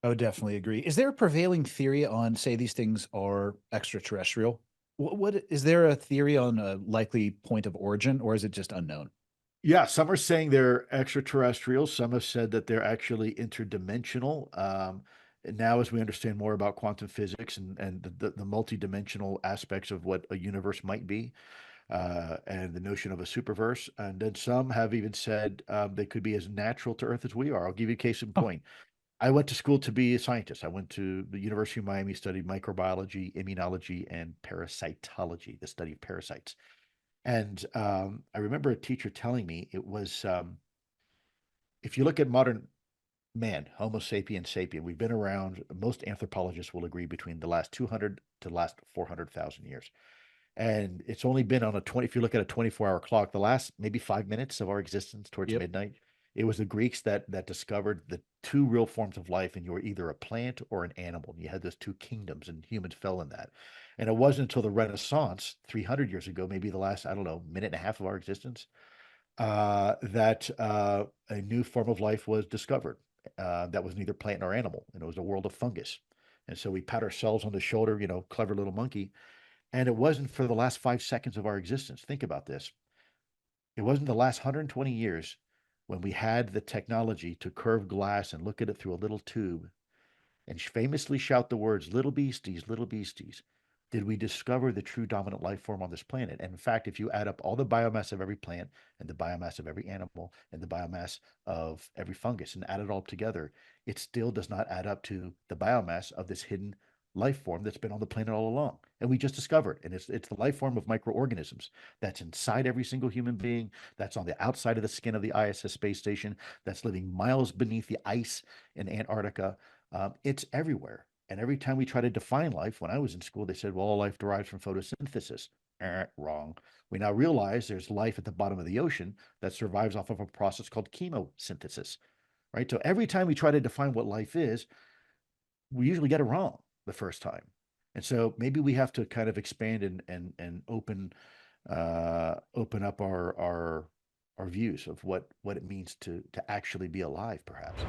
I would definitely agree. Is there a prevailing theory on, say, these things are extraterrestrial? What is there a theory on a likely point of origin, or is it just unknown? Yeah, some are saying they're extraterrestrial. Some have said that they're actually interdimensional. And now, as we understand more about quantum physics and the multidimensional aspects of what a universe might be, and the notion of a superverse, and then some have even said they could be as natural to Earth as we are. I'll give you a case in Huh. point. I went to school to be a scientist. I went to the University of Miami, studied microbiology, immunology, and parasitology, the study of parasites. And I remember a teacher telling me it was if you look at modern man, Homo sapiens sapien, we've been around, most anthropologists will agree, between the last 200 to the last 400,000 years. And it's only been on a 20, if you look at a 24-hour clock, the last maybe 5 minutes of our existence towards Yep. midnight, it was the Greeks that discovered the two real forms of life, and you were either a plant or an animal. And you had those two kingdoms, and humans fell in that. And it wasn't until the Renaissance, 300 years ago, maybe the last, I don't know, minute and a half of our existence, that a new form of life was discovered that was neither plant nor animal, and it was a world of fungus. And so we pat ourselves on the shoulder, clever little monkey. And it wasn't for the last 5 seconds of our existence. Think about this. It wasn't the last 120 years when we had the technology to curve glass and look at it through a little tube and famously shout the words, little beasties, did we discover the true dominant life form on this planet. And in fact, if you add up all the biomass of every plant and the biomass of every animal and the biomass of every fungus and add it all together, it still does not add up to the biomass of this hidden life form that's been on the planet all along. And we just discovered, and it's the life form of microorganisms that's inside every single human being, that's on the outside of the skin of the ISS space station, that's living miles beneath the ice in Antarctica. It's everywhere. And every time we try to define life, when I was in school, they said, well, all life derives from photosynthesis. Wrong. We now realize there's life at the bottom of the ocean that survives off of a process called chemosynthesis, right? So every time we try to define what life is, we usually get it wrong the first time. And so maybe we have to kind of expand and open up our views of what it means to actually be alive, perhaps.